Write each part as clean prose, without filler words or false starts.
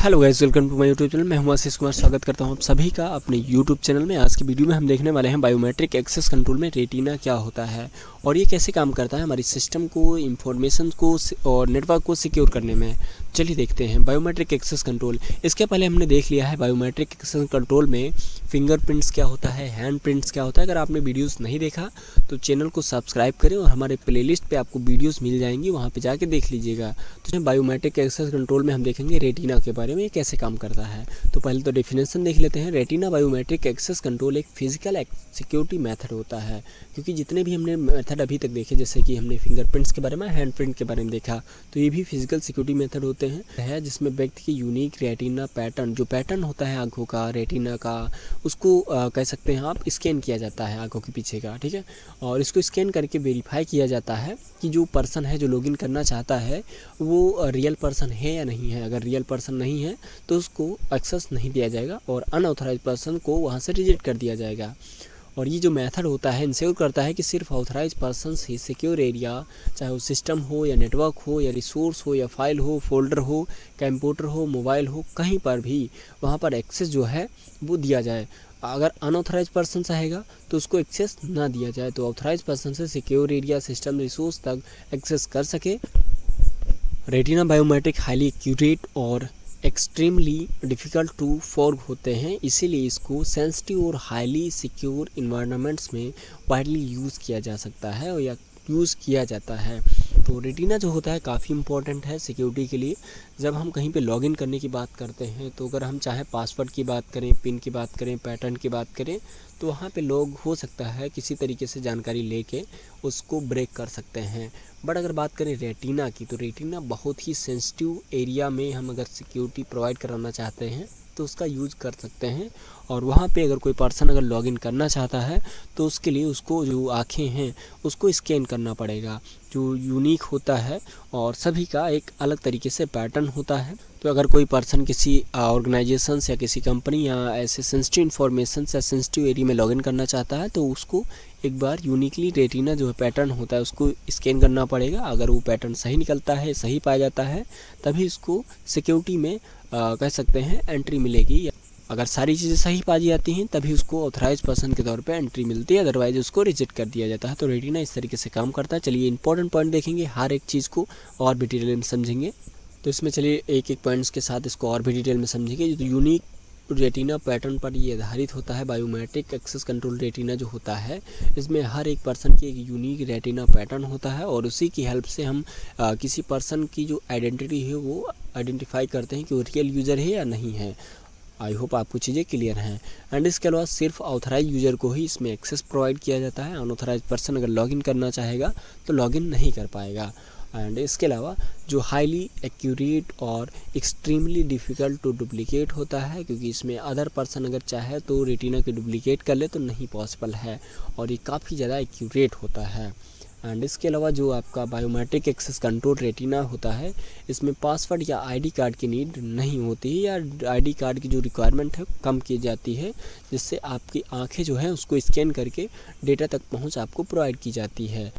Hello guys, welcome to my YouTube channel. मैं हूं आशीष कुमार। स्वागत करता हूं आप सभी का अपने यूट्यूब चैनल में। आज की वीडियो में हम देखने वाले हैं बायोमेट्रिक एक्सेस कंट्रोल में रेटिना क्या होता है और ये कैसे काम करता है हमारी सिस्टम को, इंफॉर्मेशन को और नेटवर्क को सिक्योर करने में। चलिए देखते हैं बायोमेट्रिक एक्सेस कंट्रोल। इसके पहले हमने देख लिया है बायोमेट्रिक एक्सेस कंट्रोल में फिंगरप्रिंट्स क्या होता है, हैंड प्रिंट्स क्या होता है। अगर आपने वीडियोस नहीं देखा तो चैनल को सब्सक्राइब करें और हमारे प्लेलिस्ट पे आपको वीडियोस मिल जाएंगी, वहाँ पे जाके देख लीजिएगा। तो बायोमेट्रिक एक्सेस कंट्रोल में हम देखेंगे रेटिना के बारे में, ये कैसे काम करता है। तो पहले तो डेफिनेशन देख लेते हैं। रेटिना बायोमेट्रिक एक्सेस कंट्रोल एक फिजिकल सिक्योरिटी मेथड होता है, क्योंकि जितने भी हमने मेथड अभी तक देखे, जैसे कि हमने फिंगरप्रिंट्स के बारे में, हैंड प्रिंट के बारे में देखा, तो ये भी फिजिकल सिक्योरिटी मेथड होते हैं जिसमें व्यक्ति की यूनिक रेटिना पैटर्न, जो पैटर्न होता है आंखों का, रेटिना का, उसको कह सकते हैं आप, स्कैन किया जाता है आंखों के पीछे का, ठीक है। और इसको स्कैन करके वेरीफाई किया जाता है कि जो पर्सन है, जो लॉगिन करना चाहता है, वो रियल पर्सन है या नहीं है। अगर रियल पर्सन नहीं है तो उसको एक्सेस नहीं दिया जाएगा और अनऑथराइज पर्सन को वहाँ से रिजेक्ट कर दिया जाएगा। और ये जो मेथड होता है इंश्योर करता है कि सिर्फ ऑथराइज पर्सन्स ही सिक्योर एरिया, चाहे वो सिस्टम हो या नेटवर्क हो या रिसोर्स हो या फाइल हो, फोल्डर हो, कंप्यूटर हो, मोबाइल हो, कहीं पर भी वहाँ पर एक्सेस जो है वो दिया जाए। अगर अनऑथराइज पर्सन रहेगा तो उसको एक्सेस ना दिया जाए, तो ऑथराइज पर्सन से सिक्योर एरिया, सिस्टम, रिसोर्स तक एक्सेस कर सके। रेटिना बायोमेट्रिक हाईली एक्यूरेट और एक्सट्रीमली डिफ़िकल्ट टू फॉर्ग होते हैं, इसीलिए इसको सेंसिटिव और हाईली सिक्योर इन्वायरमेंट्स में वाइडली यूज़ किया जा सकता है या यूज़ किया जाता है। तो रेटिना जो होता है काफ़ी इंपॉर्टेंट है सिक्योरिटी के लिए। जब हम कहीं पे लॉगिन करने की बात करते हैं तो अगर हम चाहे पासवर्ड की बात करें, पिन की बात करें, पैटर्न की बात करें, तो वहाँ पे लोग हो सकता है किसी तरीके से जानकारी लेके उसको ब्रेक कर सकते हैं। बट अगर बात करें रेटिना की, तो रेटिना बहुत ही सेंसिटिव एरिया में हम अगर सिक्योरिटी प्रोवाइड कराना चाहते हैं तो उसका यूज़ कर सकते हैं। और वहाँ पे अगर कोई पर्सन अगर लॉगिन करना चाहता है तो उसके लिए उसको जो आँखें हैं उसको स्कैन करना पड़ेगा, जो यूनिक होता है और सभी का एक अलग तरीके से पैटर्न होता है। तो अगर कोई पर्सन किसी ऑर्गेनाइजेशन या किसी कंपनी या ऐसे सेंसिटिव इन्फॉर्मेशन या सेंसिटिव एरिया में लॉगिन करना चाहता है तो उसको एक बार यूनिकली रेटिना जो है पैटर्न होता है उसको स्कैन करना पड़ेगा। अगर वो पैटर्न सही निकलता है, सही पाया जाता है, तभी उसको सिक्योरिटी में कह सकते हैं एंट्री मिलेगी। अगर सारी चीज़ें सही पाई जाती हैं तभी उसको ऑथराइज पर्सन के तौर पे एंट्री मिलती है, अदरवाइज उसको रिजेक्ट कर दिया जाता है। तो रेटिना इस तरीके से काम करता है। चलिए इंपॉर्टेंट पॉइंट देखेंगे, हर एक चीज़ को और भी डिटेल में समझेंगे। तो इसमें चलिए एक एक पॉइंट्स के साथ इसको और भी डिटेल में समझेंगे। तो यूनिक रेटिना पैटर्न पर ये आधारित होता है। बायोमेट्रिक एक्सेस कंट्रोल रेटिना जो होता है, इसमें हर एक पर्सन की एक यूनिक रेटिना पैटर्न होता है और उसी की हेल्प से हम किसी पर्सन की जो आइडेंटिटी है वो आइडेंटिफाई करते हैं कि वो रियल यूज़र है या नहीं है। आई होप आपको चीज़ें क्लियर हैं। एंड इसके अलावा सिर्फ ऑथराइज यूज़र को ही इसमें एक्सेस प्रोवाइड किया जाता है। अनऑथराइज पर्सन अगर लॉगिन करना चाहेगा तो लॉगिन नहीं कर पाएगा। एंड इसके अलावा जो हाईली एक्यूरेट और एक्सट्रीमली डिफ़िकल्ट टू डुप्लीकेट होता है, क्योंकि इसमें अदर पर्सन अगर चाहे तो रेटिना के डुप्लीकेट कर ले तो नहीं पॉसिबल है, और ये काफ़ी ज़्यादा एक्यूरेट होता है। एंड इसके अलावा जो आपका बायोमेट्रिक एक्सेस कंट्रोल रेटिना होता है, इसमें पासवर्ड या आईडी कार्ड की नीड नहीं होती है, या आईडी कार्ड की जो रिक्वायरमेंट है कम की जाती है, जिससे आपकी आंखें जो है उसको स्कैन करके डेटा तक पहुंच आपको प्रोवाइड की जाती है।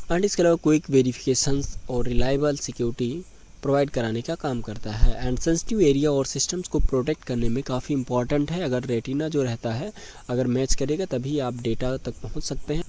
एंड इसके अलावा क्विक वेरिफिकेशंस और रिलायबल सिक्योरिटी प्रोवाइड कराने का काम करता है। एंड सेंसिटिव एरिया और सिस्टम्स को प्रोटेक्ट करने में काफ़ी इंपॉर्टेंट है। अगर रेटिना जो रहता है अगर मैच करेगा तभी आप डेटा तक पहुंच सकते हैं।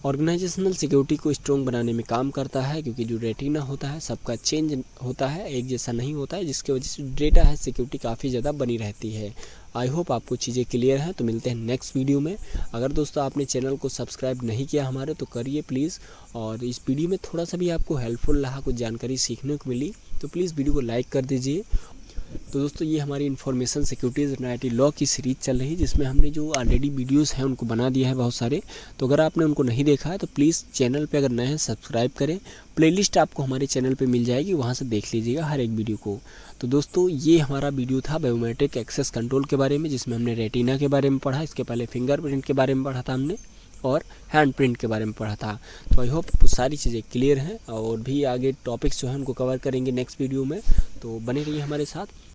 ऑर्गेनाइजेशनल सिक्योरिटी को स्ट्रॉन्ग बनाने में काम करता है, क्योंकि जो रेटिना होता है सबका चेंज होता है, एक जैसा नहीं होता है, जिसकी वजह से डेटा है सिक्योरिटी काफ़ी ज़्यादा बनी रहती है। आई होप आपको चीज़ें क्लियर हैं। तो मिलते हैं नेक्स्ट वीडियो में। अगर दोस्तों आपने चैनल को सब्सक्राइब नहीं किया हमारे तो करिए प्लीज़, और इस वीडियो में थोड़ा सा भी आपको हेल्पफुल रहा, कुछ जानकारी सीखने को मिली तो प्लीज़ वीडियो को लाइक कर दीजिए। तो दोस्तों ये हमारी information securities and IT law की सीरीज़ चल रही है, जिसमें हमने जो ऑलरेडी वीडियोस हैं उनको बना दिया है बहुत सारे। तो अगर आपने उनको नहीं देखा है तो प्लीज़ चैनल पे अगर नए हैं सब्सक्राइब करें। प्लेलिस्ट आपको हमारे चैनल पे मिल जाएगी, वहाँ से देख लीजिएगा हर एक वीडियो को। तो दोस्तों ये हमारा वीडियो था बायोमेट्रिक एक्सेस कंट्रोल के बारे में, जिसमें हमने रेटिना के बारे में पढ़ा, इसके पहले फिंगरप्रिंट के बारे में पढ़ा था हमने, और हैंड प्रिंट के बारे में पढ़ा था। तो आई होप सारी चीज़ें क्लियर हैं, और भी आगे टॉपिक्स जो हैं उनको कवर करेंगे नेक्स्ट वीडियो में। तो बने रहिए हमारे साथ।